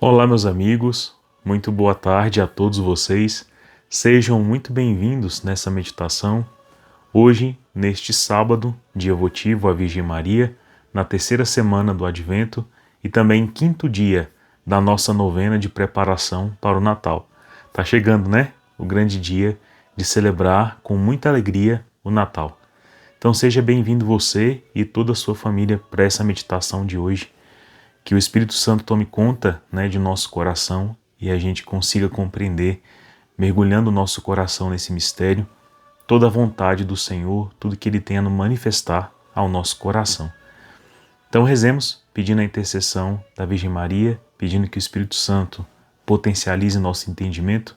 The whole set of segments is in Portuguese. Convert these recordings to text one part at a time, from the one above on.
Olá, meus amigos, muito boa tarde a todos vocês. Sejam muito bem-vindos nessa meditação. Hoje, neste sábado, dia votivo à Virgem Maria, na terceira semana do Advento e também quinto dia da nossa novena de preparação para o Natal. Tá chegando, né? O grande dia de celebrar com muita alegria o Natal. Então seja bem-vindo você e toda a sua família para essa meditação de hoje. Que o Espírito Santo tome conta, de nosso coração e a gente consiga compreender, mergulhando o nosso coração nesse mistério, toda a vontade do Senhor, tudo que Ele tem a nos manifestar ao nosso coração. Então rezemos, pedindo a intercessão da Virgem Maria, pedindo que o Espírito Santo potencialize nosso entendimento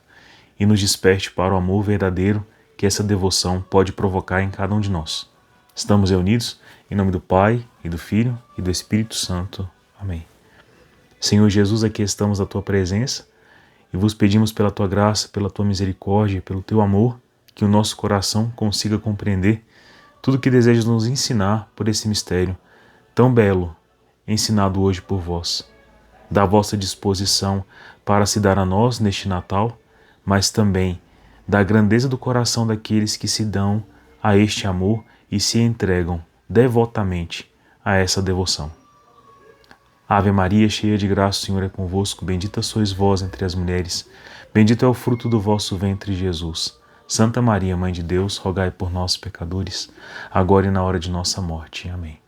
e nos desperte para o amor verdadeiro que essa devoção pode provocar em cada um de nós. Estamos reunidos em nome do Pai, e do Filho, e do Espírito Santo. Amém. Senhor Jesus, aqui estamos à Tua presença e vos pedimos pela Tua graça, pela Tua misericórdia, pelo Teu amor, que o nosso coração consiga compreender tudo que desejas nos ensinar por esse mistério tão belo, ensinado hoje por vós. Da vossa disposição para se dar a nós neste Natal, mas também da grandeza do coração daqueles que se dão a este amor e se entregam devotamente a essa devoção. Ave Maria, cheia de graça, o Senhor é convosco, bendita sois vós entre as mulheres, bendito é o fruto do vosso ventre, Jesus. Santa Maria, Mãe de Deus, rogai por nós, pecadores, agora e na hora de nossa morte. Amém.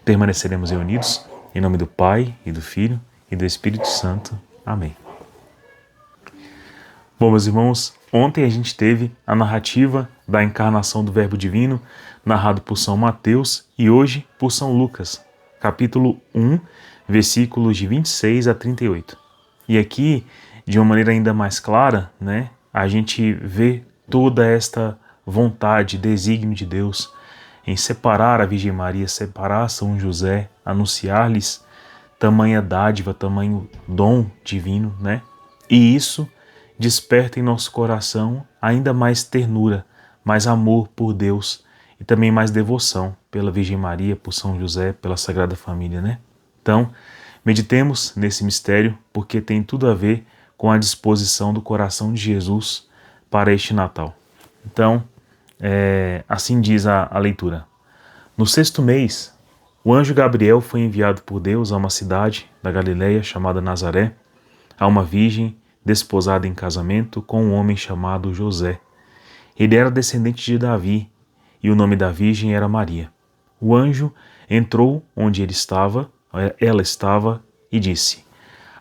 Permaneceremos reunidos em nome do Pai, e do Filho, e do Espírito Santo. Amém. Bom, meus irmãos, ontem a gente teve a narrativa da encarnação do Verbo Divino, narrado por São Mateus, e hoje por São Lucas, capítulo 1, versículos de 26 a 38. E aqui, de uma maneira ainda mais clara, a gente vê toda esta vontade, desígnio de Deus em separar a Virgem Maria, separar São José, anunciar-lhes tamanha dádiva, tamanho dom divino, E isso desperta em nosso coração ainda mais ternura, mais amor por Deus e também mais devoção pela Virgem Maria, por São José, pela Sagrada Família, Então, meditemos nesse mistério porque tem tudo a ver com a disposição do coração de Jesus para este Natal. Então, assim diz a leitura. No 6º mês, o anjo Gabriel foi enviado por Deus a uma cidade da Galileia chamada Nazaré, a uma virgem desposada em casamento com um homem chamado José. Ele era descendente de Davi e o nome da virgem era Maria. O anjo entrou onde ela estava e disse: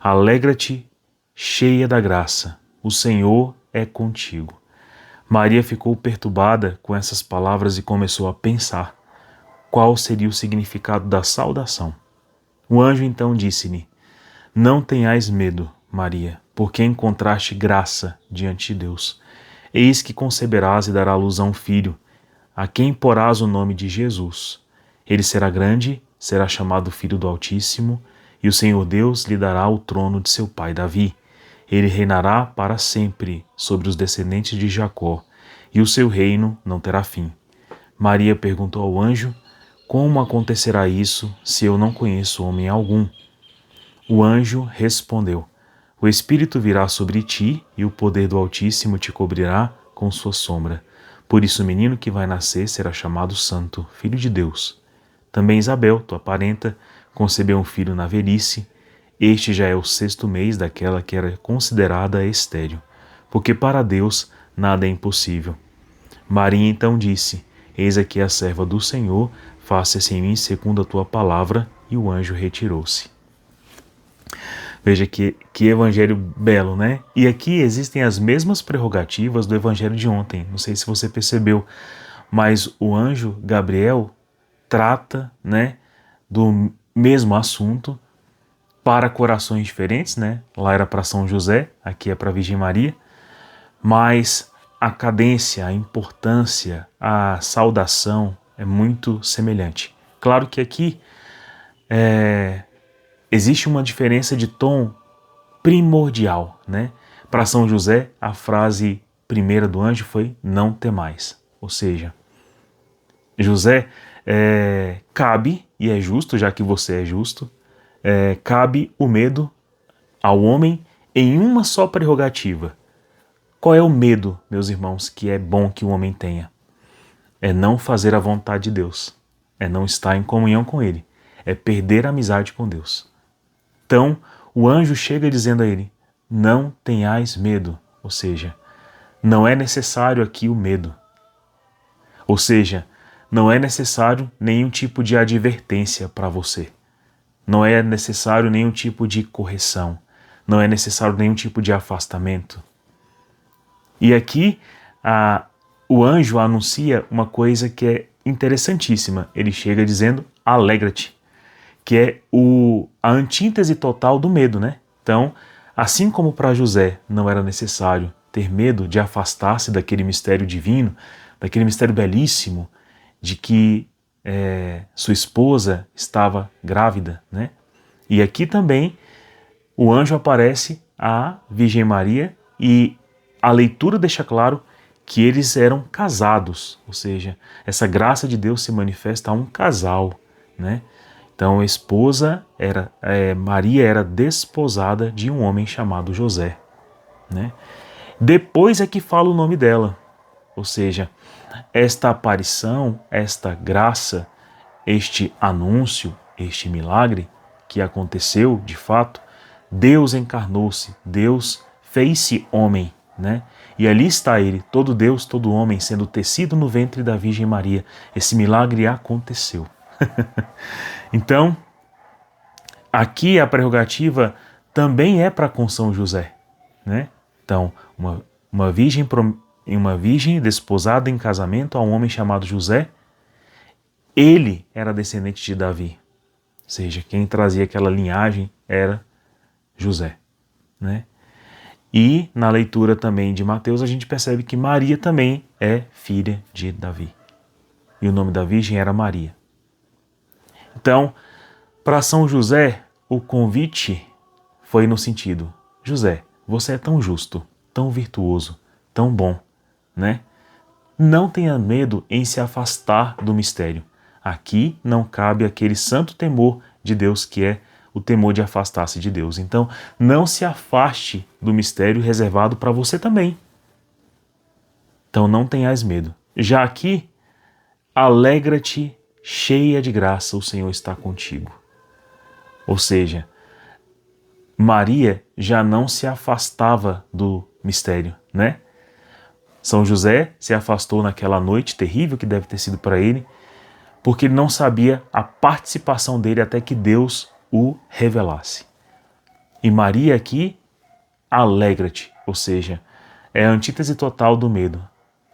Alegra-te, cheia da graça, o Senhor é contigo. Maria ficou perturbada com essas palavras e começou a pensar qual seria o significado da saudação. O anjo então disse-lhe: Não tenhais medo, Maria, porque encontraste graça diante de Deus. Eis que conceberás e dará à luz a um filho, a quem porás o nome de Jesus. Ele será grande, será chamado Filho do Altíssimo, e o Senhor Deus lhe dará o trono de seu pai Davi. Ele reinará para sempre sobre os descendentes de Jacó, e o seu reino não terá fim. Maria perguntou ao anjo: Como acontecerá isso, se eu não conheço homem algum? O anjo respondeu: O Espírito virá sobre ti, e o poder do Altíssimo te cobrirá com sua sombra. Por isso o menino que vai nascer será chamado Santo, Filho de Deus. Também Isabel, tua parenta, concebeu um filho na velhice. Este já é o 6º mês daquela que era considerada estéril, porque para Deus nada é impossível. Maria então disse: Eis aqui a serva do Senhor, faça-se em mim segundo a tua palavra, e o anjo retirou-se. Veja que evangelho belo, E aqui existem as mesmas prerrogativas do evangelho de ontem. Não sei se você percebeu, mas o anjo Gabriel trata, do mesmo assunto para corações diferentes, Lá era para São José, aqui é para a Virgem Maria, mas a cadência, a importância, a saudação é muito semelhante. Claro que aqui existe uma diferença de tom primordial, Para São José, a frase primeira do anjo foi: não temais. Ou seja, José, cabe, e é justo, já que você é justo, cabe o medo ao homem em uma só prerrogativa. Qual é o medo, meus irmãos, que é bom que o homem tenha? É não fazer a vontade de Deus, é não estar em comunhão com Ele, é perder a amizade com Deus. Então, o anjo chega dizendo a ele, não tenhais medo, ou seja, não é necessário aqui o medo. Ou seja, não é necessário nenhum tipo de advertência para você. Não é necessário nenhum tipo de correção. Não é necessário nenhum tipo de afastamento. E aqui o anjo anuncia uma coisa que é interessantíssima. Ele chega dizendo, alegra-te, que é a antítese total do medo, né? Então, assim como para José não era necessário ter medo de afastar-se daquele mistério divino, daquele mistério belíssimo de que sua esposa estava grávida, né? E aqui também o anjo aparece à Virgem Maria e a leitura deixa claro que eles eram casados, ou seja, essa graça de Deus se manifesta a um casal, né? Então a esposa Maria era desposada de um homem chamado José, né? Depois é que fala o nome dela, ou seja, esta aparição, esta graça, este anúncio, este milagre que aconteceu de fato, Deus encarnou-se, Deus fez-se homem, né? E ali está ele, todo Deus, todo homem, sendo tecido no ventre da Virgem Maria. Esse milagre aconteceu. Então, aqui a prerrogativa também é para com São José, né? Então, uma virgem desposada em casamento a um homem chamado José, ele era descendente de Davi. Ou seja, quem trazia aquela linhagem era José, né? E na leitura também de Mateus a gente percebe que Maria também é filha de Davi. E o nome da virgem era Maria. Então, para São José, o convite foi no sentido, José, você é tão justo, tão virtuoso, tão bom, né? Não tenha medo em se afastar do mistério. Aqui não cabe aquele santo temor de Deus que é o temor de afastar-se de Deus. Então, não se afaste do mistério reservado para você também. Então, não tenhais medo. Já aqui, alegra-te, cheia de graça, o Senhor está contigo. Ou seja, Maria já não se afastava do mistério, né? São José se afastou naquela noite terrível que deve ter sido para ele, porque ele não sabia a participação dele até que Deus o revelasse. E Maria aqui, alegra-te, ou seja, é a antítese total do medo.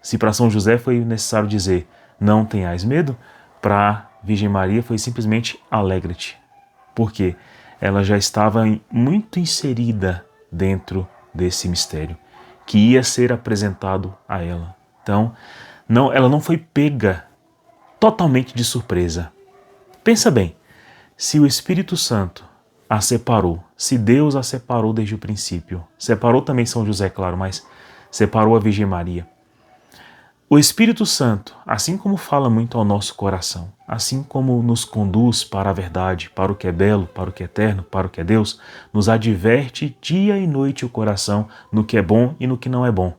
Se para São José foi necessário dizer não tenhais medo, para Virgem Maria foi simplesmente alegra-te. Por quê? Ela já estava muito inserida dentro desse mistério que ia ser apresentado a ela. Então, ela não foi pega totalmente de surpresa. Pensa bem, se o Espírito Santo a separou, se Deus a separou desde o princípio, separou também São José, claro, mas separou a Virgem Maria. O Espírito Santo, assim como fala muito ao nosso coração, assim como nos conduz para a verdade, para o que é belo, para o que é eterno, para o que é Deus, nos adverte dia e noite o coração no que é bom e no que não é bom.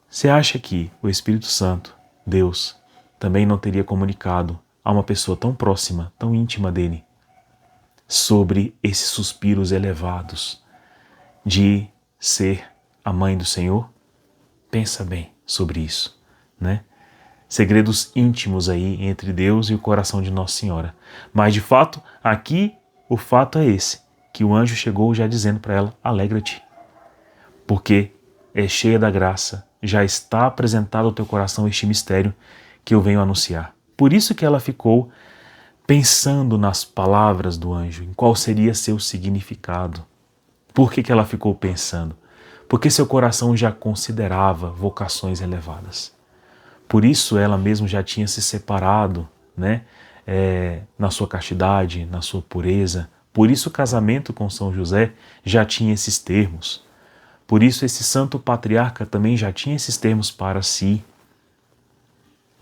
Você acha que o Espírito Santo, Deus, também não teria comunicado a uma pessoa tão próxima, tão íntima dele, sobre esses suspiros elevados de ser a mãe do Senhor? Pensa bem sobre isso, né? Segredos íntimos aí entre Deus e o coração de Nossa Senhora. Mas de fato, aqui o fato é esse, que o anjo chegou já dizendo para ela, alegra-te, porque é cheia da graça, já está apresentado ao teu coração este mistério que eu venho anunciar. Por isso que ela ficou pensando nas palavras do anjo, em qual seria seu significado. Por que ela ficou pensando? Porque seu coração já considerava vocações elevadas. Por isso ela mesma já tinha se separado, né, na sua castidade, na sua pureza. Por isso o casamento com São José já tinha esses termos. Por isso esse santo patriarca também já tinha esses termos para si.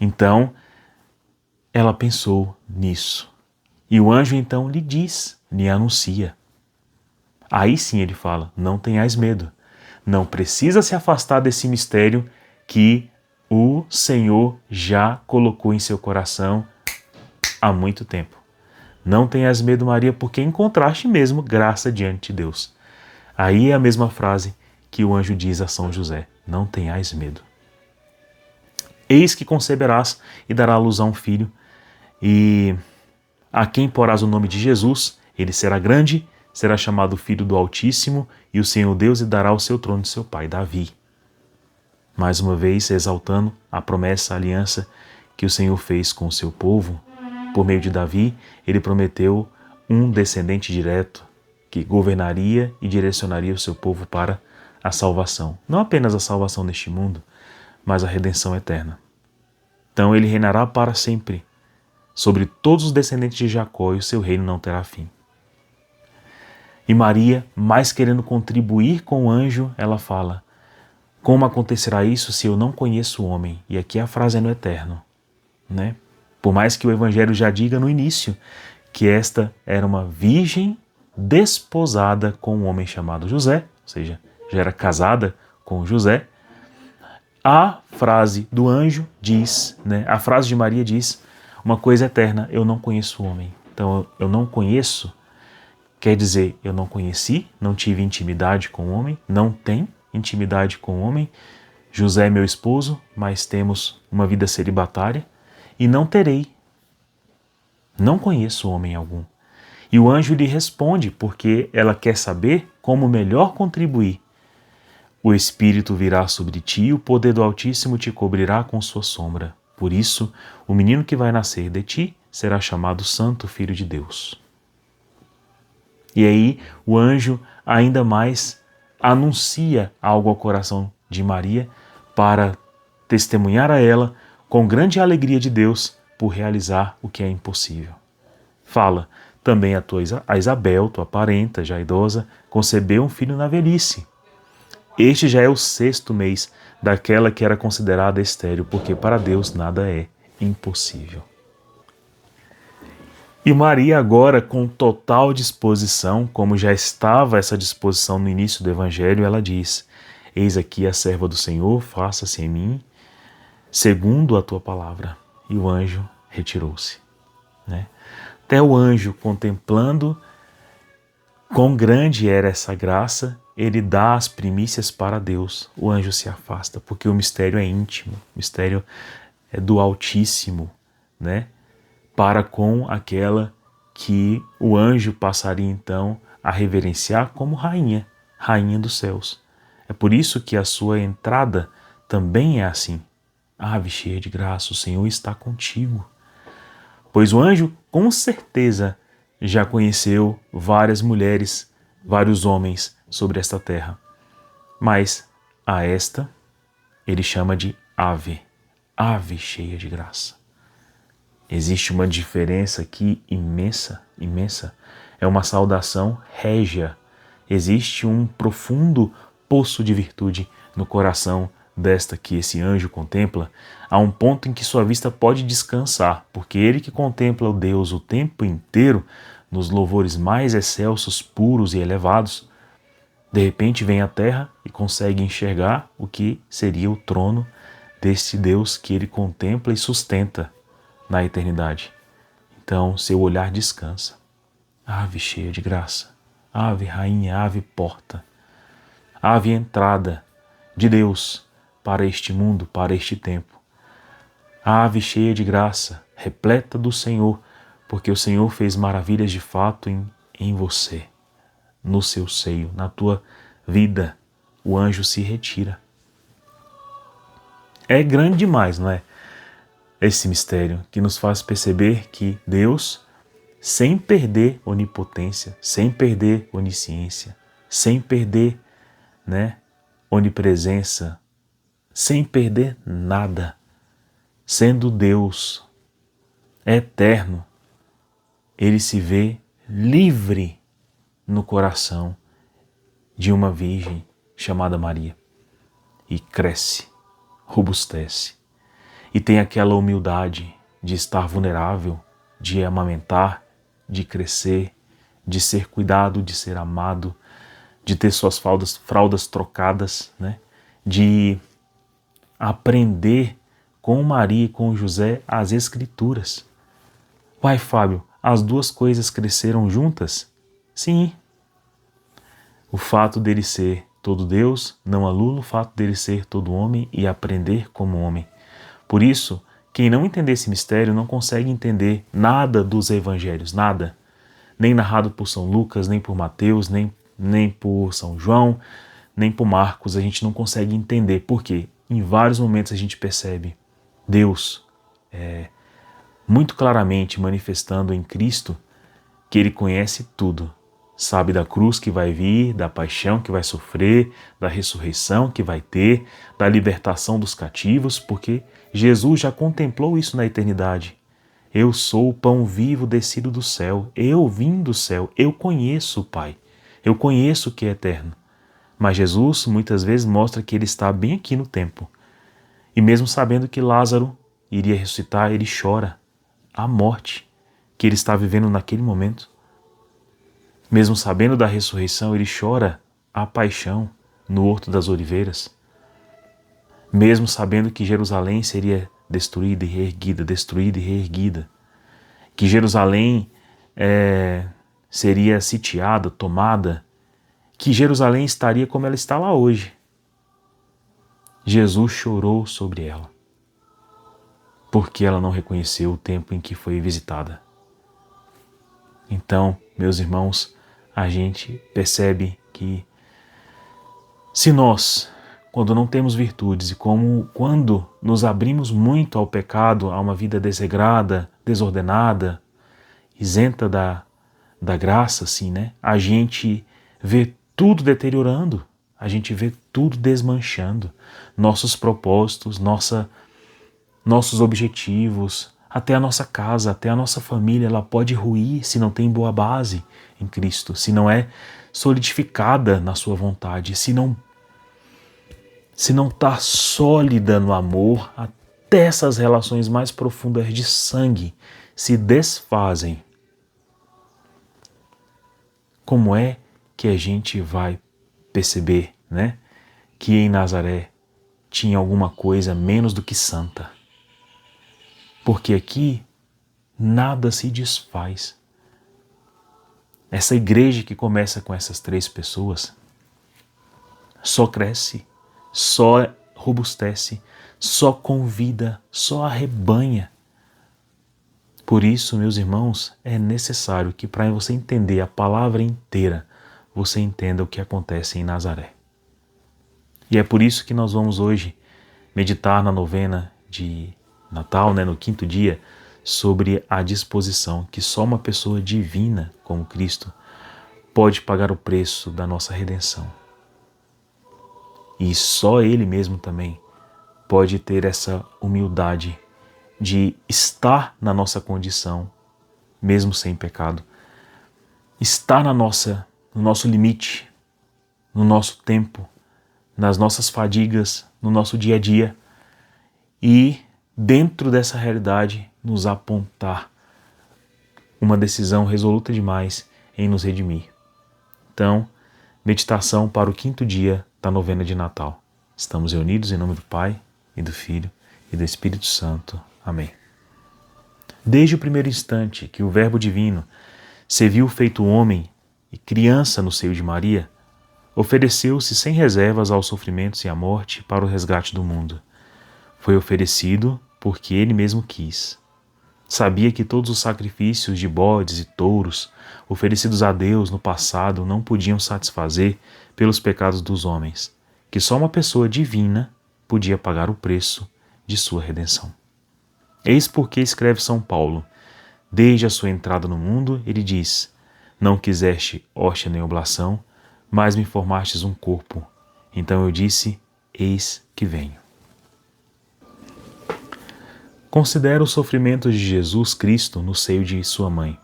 Então, ela pensou nisso. E o anjo então lhe diz, lhe anuncia. Aí sim ele fala: não tenhais medo. Não precisa se afastar desse mistério que o Senhor já colocou em seu coração há muito tempo. Não tenhas medo, Maria, porque encontraste mesmo graça diante de Deus. Aí é a mesma frase que o anjo diz a São José: não tenhais medo. Eis que conceberás e dará à luz a um filho, e a quem porás o nome de Jesus. Ele será grande, será chamado Filho do Altíssimo, e o Senhor Deus lhe dará o seu trono de seu pai, Davi. Mais uma vez, exaltando a promessa, a aliança que o Senhor fez com o seu povo. Por meio de Davi, ele prometeu um descendente direto que governaria e direcionaria o seu povo para a salvação. Não apenas a salvação neste mundo, mas a redenção eterna. Então ele reinará para sempre sobre todos os descendentes de Jacó, e o seu reino não terá fim. E Maria, mais querendo contribuir com o anjo, ela fala: como acontecerá isso se eu não conheço o homem? E aqui a frase é no eterno, né? Por mais que o Evangelho já diga no início que esta era uma virgem desposada com um homem chamado José, ou seja, já era casada com José, a frase do anjo diz, né? A frase de Maria diz uma coisa eterna: eu não conheço o homem. Então, eu não conheço, quer dizer, eu não conheci, não tive intimidade com o homem, não tenho intimidade com o homem. José é meu esposo, mas temos uma vida celibatária, e não terei. Não conheço homem algum. E o anjo lhe responde, porque ela quer saber como melhor contribuir. O Espírito virá sobre ti, e o poder do Altíssimo te cobrirá com sua sombra. Por isso, o menino que vai nascer de ti será chamado Santo Filho de Deus. E aí o anjo ainda mais anuncia algo ao coração de Maria para testemunhar a ela com grande alegria de Deus por realizar o que é impossível. Fala: também a Isabel, tua parenta, já idosa, concebeu um filho na velhice. Este já é o 6º mês daquela que era considerada estéril, porque para Deus nada é impossível. E Maria agora, com total disposição, como já estava essa disposição no início do Evangelho, ela diz: eis aqui a serva do Senhor, faça-se em mim segundo a tua palavra. E o anjo retirou-se, né? Até o anjo, contemplando quão grande era essa graça, ele dá as primícias para Deus. O anjo se afasta, porque o mistério é íntimo, o mistério é do Altíssimo, né? Para com aquela que o anjo passaria então a reverenciar como rainha, rainha dos céus. É por isso que a sua entrada também é assim: ave cheia de graça, o Senhor está contigo. Pois o anjo, com certeza, já conheceu várias mulheres, vários homens sobre esta terra. Mas a esta ele chama de ave, ave cheia de graça. Existe uma diferença aqui imensa, imensa. É uma saudação régia. Existe um profundo poço de virtude no coração desta que esse anjo contempla, a um ponto em que sua vista pode descansar, porque ele que contempla o Deus o tempo inteiro, nos louvores mais excelsos, puros e elevados, de repente vem à terra e consegue enxergar o que seria o trono deste Deus que ele contempla e sustenta na eternidade. Então seu olhar descansa. Ave cheia de graça, ave rainha, ave porta, ave entrada de Deus para este mundo, para este tempo. Ave cheia de graça, repleta do Senhor, porque o Senhor fez maravilhas de fato em você, no seu seio, na tua vida. O anjo se retira. É grande demais, não é? Esse mistério que nos faz perceber que Deus, sem perder onipotência, sem perder onisciência, sem perder, onipresença, sem perder nada, sendo Deus eterno, ele se vê livre no coração de uma virgem chamada Maria e cresce, robustece e tem aquela humildade de estar vulnerável, de amamentar, de crescer, de ser cuidado, de ser amado, de ter suas fraldas trocadas, né? De aprender com Maria e com José as Escrituras. Uai, Fábio, as duas coisas cresceram juntas? Sim. O fato dele ser todo Deus não anula o fato dele ser todo homem e aprender como homem. Por isso, quem não entender esse mistério não consegue entender nada dos evangelhos, nada. Nem narrado por São Lucas, nem por Mateus, nem por São João, nem por Marcos, a gente não consegue entender. Por quê? Em vários momentos a gente percebe Deus muito claramente manifestando em Cristo que Ele conhece tudo. Sabe da cruz que vai vir, da paixão que vai sofrer, da ressurreição que vai ter, da libertação dos cativos, porque Jesus já contemplou isso na eternidade. Eu sou o pão vivo descido do céu, eu vim do céu, eu conheço o Pai, eu conheço o que é eterno. Mas Jesus muitas vezes mostra que Ele está bem aqui no tempo. E mesmo sabendo que Lázaro iria ressuscitar, Ele chora a morte que Ele está vivendo naquele momento. Mesmo sabendo da ressurreição, Ele chora a paixão no Horto das Oliveiras. Mesmo sabendo que Jerusalém seria destruída e reerguida, que Jerusalém seria sitiada, tomada, que Jerusalém estaria como ela está lá hoje. Jesus chorou sobre ela, porque ela não reconheceu o tempo em que foi visitada. Então, meus irmãos, a gente percebe que se nós, quando não temos virtudes e quando nos abrimos muito ao pecado, a uma vida desregrada, desordenada, isenta da graça, assim, né? A gente vê tudo deteriorando, a gente vê tudo desmanchando, nossos propósitos, nossos objetivos, até a nossa casa, até a nossa família, ela pode ruir se não tem boa base em Cristo, se não é solidificada na sua vontade, se não está sólida no amor, até essas relações mais profundas de sangue se desfazem. Como é que a gente vai perceber, né, que em Nazaré tinha alguma coisa menos do que santa? Porque aqui nada se desfaz. Essa igreja que começa com essas 3 pessoas só cresce, só robustece, só convida, só arrebanha. Por isso, meus irmãos, é necessário que para você entender a palavra inteira, você entenda o que acontece em Nazaré. E é por isso que nós vamos hoje meditar na novena de Natal, né, no 5º dia, sobre a disposição que só uma pessoa divina como Cristo pode pagar o preço da nossa redenção. E só Ele mesmo também pode ter essa humildade de estar na nossa condição, mesmo sem pecado, estar no nosso limite, no nosso tempo, nas nossas fadigas, no nosso dia a dia, e dentro dessa realidade nos apontar uma decisão resoluta demais em nos redimir. Então, meditação para o 5º dia da novena de Natal. Estamos reunidos em nome do Pai, e do Filho, e do Espírito Santo. Amém. Desde o primeiro instante que o Verbo Divino se viu feito homem e criança no seio de Maria, ofereceu-se sem reservas aos sofrimentos e à morte para o resgate do mundo. Foi oferecido porque Ele mesmo quis. Sabia que todos os sacrifícios de bodes e touros oferecidos a Deus no passado não podiam satisfazer pelos pecados dos homens, que só uma pessoa divina podia pagar o preço de sua redenção. Eis porque escreve São Paulo: desde a sua entrada no mundo, ele diz: não quiseste hóstia nem oblação, mas me formastes um corpo. Então eu disse: eis que venho. Considera os sofrimentos de Jesus Cristo no seio de sua mãe,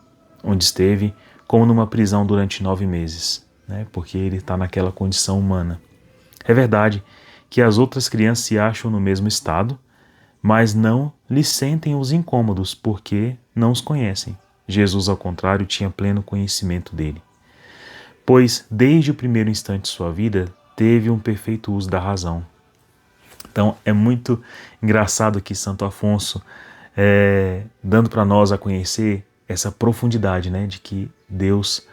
onde esteve como numa prisão durante 9 meses, né? Porque ele está naquela condição humana. É verdade que as outras crianças se acham no mesmo estado, mas não lhes sentem os incômodos porque não os conhecem. Jesus, ao contrário, tinha pleno conhecimento dele. pois desde o primeiro instante de sua vida teve um perfeito uso da razão. Então é muito engraçado aqui Santo Afonso dando para nós a conhecer essa profundidade, né, de que Deus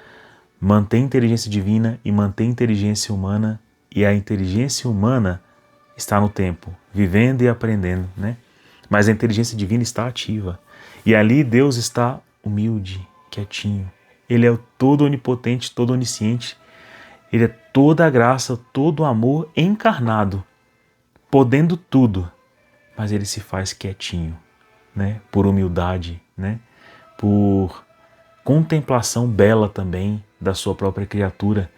mantém inteligência divina e mantém inteligência humana, e a inteligência humana está no tempo, vivendo e aprendendo, né? Mas a inteligência divina está ativa. E ali Deus está humilde, quietinho. Ele é o todo onipotente, todo onisciente. Ele é toda a graça, todo o amor encarnado, podendo tudo. Mas ele se faz quietinho, né? Por humildade, né? Por contemplação bela também da sua própria criatura,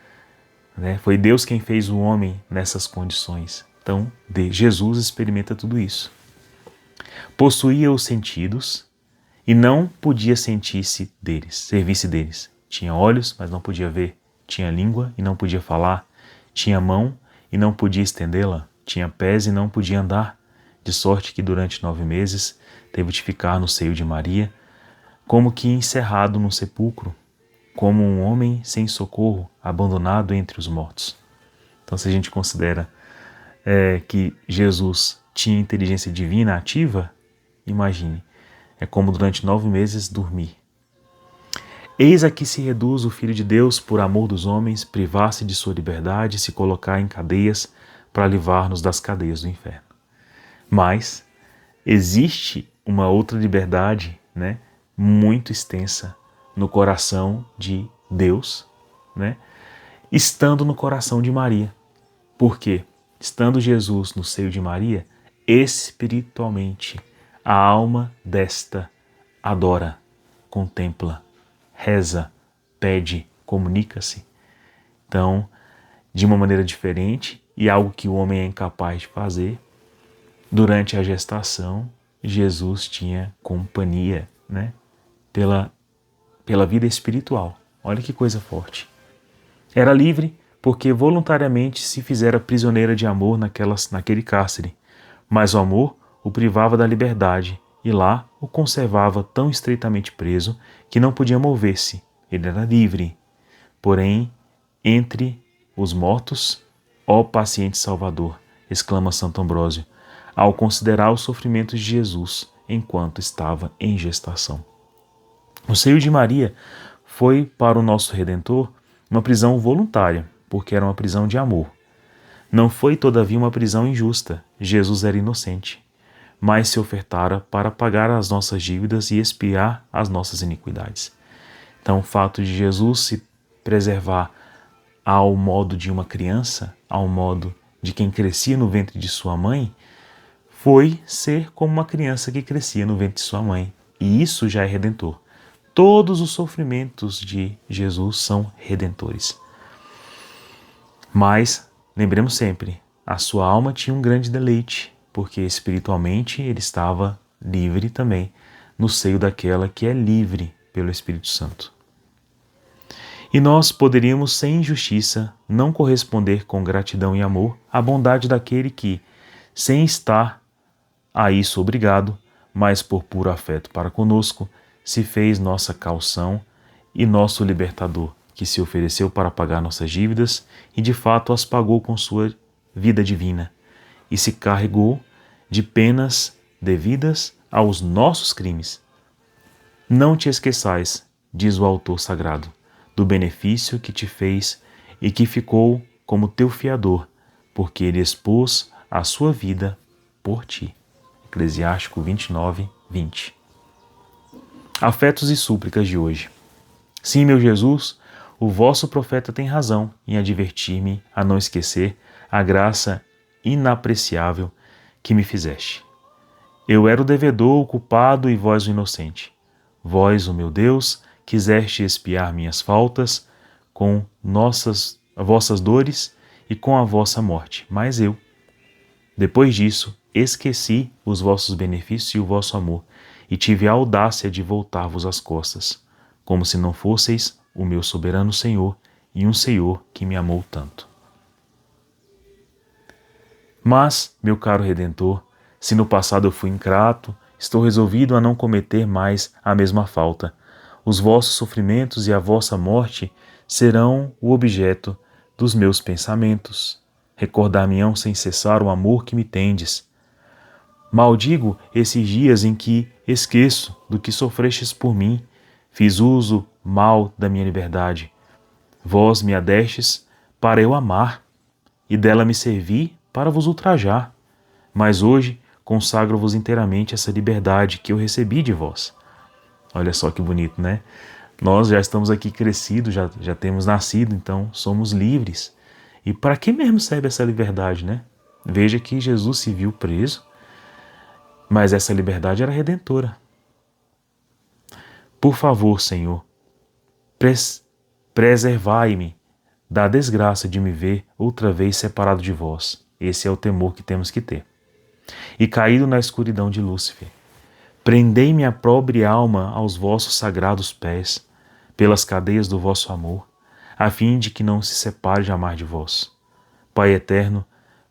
né? Foi Deus quem fez o homem nessas condições. Então, Jesus experimenta tudo isso. Possuía os sentidos e não podia servir-se deles. Tinha olhos, mas não podia ver. Tinha língua e não podia falar. Tinha mão e não podia estendê-la. Tinha pés e não podia andar. De sorte que durante 9 meses teve de ficar no seio de Maria, como que encerrado num sepulcro, como um homem sem socorro, abandonado entre os mortos. Então, se a gente considera que Jesus tinha inteligência divina ativa, imagine, é como durante 9 meses dormir. Eis a que se reduz o Filho de Deus, por amor dos homens, privar-se de sua liberdade e se colocar em cadeias para livrar-nos das cadeias do inferno. Mas existe uma outra liberdade, né, muito extensa no coração de Deus, né, estando no coração de Maria. Por quê? Estando Jesus no seio de Maria, espiritualmente, a alma desta adora, contempla, reza, pede, comunica-se. Então, de uma maneira diferente, e algo que o homem é incapaz de fazer, durante a gestação, Jesus tinha companhia, né, pela vida espiritual. Olha que coisa forte. Era livre porque voluntariamente se fizera prisioneira de amor naquele cárcere, mas o amor o privava da liberdade e lá o conservava tão estreitamente preso que não podia mover-se. Ele era livre. Porém, entre os mortos, ó paciente Salvador, exclama Santo Ambrósio, ao considerar os sofrimentos de Jesus enquanto estava em gestação. O seio de Maria foi para o nosso Redentor uma prisão voluntária, porque era uma prisão de amor. Não foi, todavia, uma prisão injusta. Jesus era inocente, mas se ofertara para pagar as nossas dívidas e expiar as nossas iniquidades. Então, o fato de Jesus se preservar ao modo de uma criança, ao modo de quem crescia no ventre de sua mãe, foi ser como uma criança que crescia no ventre de sua mãe. E isso já é redentor. Todos os sofrimentos de Jesus são redentores. Mas, lembremos sempre, a sua alma tinha um grande deleite, porque espiritualmente ele estava livre também, no seio daquela que é livre pelo Espírito Santo. E nós poderíamos, sem injustiça, não corresponder com gratidão e amor à bondade daquele que, sem estar a isso obrigado, mas por puro afeto para conosco, se fez nossa calção e nosso libertador, que se ofereceu para pagar nossas dívidas e de fato as pagou com sua vida divina e se carregou de penas devidas aos nossos crimes. Não te esqueçais, diz o autor sagrado, do benefício que te fez e que ficou como teu fiador, porque ele expôs a sua vida por ti. Eclesiástico 29, 20. Afetos e súplicas de hoje. Sim, meu Jesus, o vosso profeta tem razão em advertir-me a não esquecer a graça inapreciável que me fizeste. Eu era o devedor, o culpado e vós o inocente. Vós, o meu Deus, quiseste expiar minhas faltas com vossas dores e com a vossa morte, mas eu, depois disso, esqueci os vossos benefícios e o vosso amor, e tive a audácia de voltar-vos as costas, como se não fosseis o meu soberano Senhor e um Senhor que me amou tanto. Mas, meu caro Redentor, se no passado eu fui ingrato, estou resolvido a não cometer mais a mesma falta. Os vossos sofrimentos e a vossa morte serão o objeto dos meus pensamentos. Recordar-me-ão sem cessar o amor que me tendes. Maldigo esses dias em que esqueço do que sofrestes por mim, fiz uso mal da minha liberdade. Vós me a destes para eu amar, e dela me servi para vos ultrajar. Mas hoje consagro-vos inteiramente essa liberdade que eu recebi de vós. Olha só que bonito, né? Nós já estamos aqui crescidos, já temos nascido, então somos livres. E para que mesmo serve essa liberdade, né? Veja que Jesus se viu preso, mas essa liberdade era redentora. Por favor, Senhor, preservai-me da desgraça de me ver outra vez separado de vós. Esse é o temor que temos que ter. E caído na escuridão de Lúcifer, prendei minha pobre alma aos vossos sagrados pés, pelas cadeias do vosso amor, a fim de que não se separe jamais de vós. Pai eterno,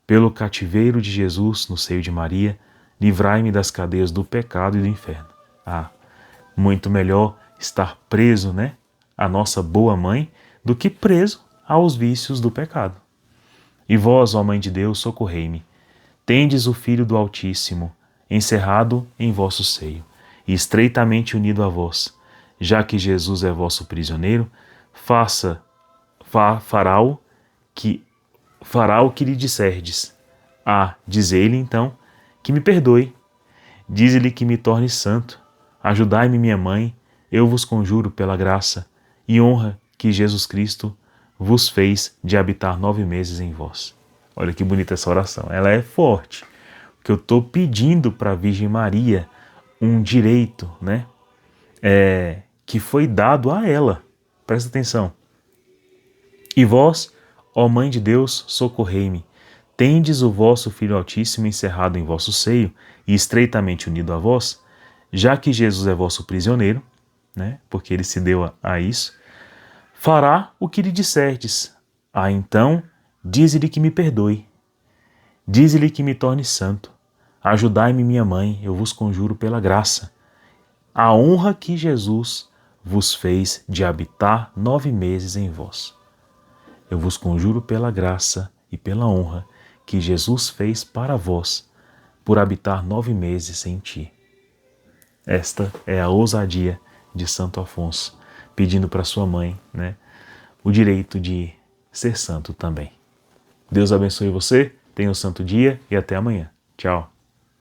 pelo cativeiro de Jesus no seio de Maria, livrai-me das cadeias do pecado e do inferno. Muito melhor estar preso, né, à nossa boa mãe, do que preso aos vícios do pecado. E vós, ó Mãe de Deus, socorrei-me. Tendes o Filho do Altíssimo, encerrado em vosso seio, e estreitamente unido a vós. Já que Jesus é vosso prisioneiro, fará o que lhe disserdes. Dizei-lhe então que me perdoe. Dize-lhe que me torne santo. Ajudai-me, minha mãe, eu vos conjuro pela graça e honra que Jesus Cristo vos fez de habitar 9 meses em vós. Olha que bonita essa oração. Ela é forte, porque eu estou pedindo para a Virgem Maria um direito, né? Que foi dado a ela. Presta atenção. E vós, ó Mãe de Deus, socorrei-me. Tendes o vosso Filho Altíssimo encerrado em vosso seio e estreitamente unido a vós, já que Jesus é vosso prisioneiro, né? Porque ele se deu a isso, fará o que lhe disserdes. Então, dize-lhe que me perdoe. Dize-lhe que me torne santo. Ajudai-me, minha mãe, eu vos conjuro pela graça. A honra que Jesus vos fez de habitar 9 meses em vós. Eu vos conjuro pela graça e pela honra que Jesus fez para vós, por habitar 9 meses em ti. Esta é a ousadia de Santo Afonso, pedindo para sua mãe, né, o direito de ser santo também. Deus abençoe você, tenha um santo dia e até amanhã. Tchau.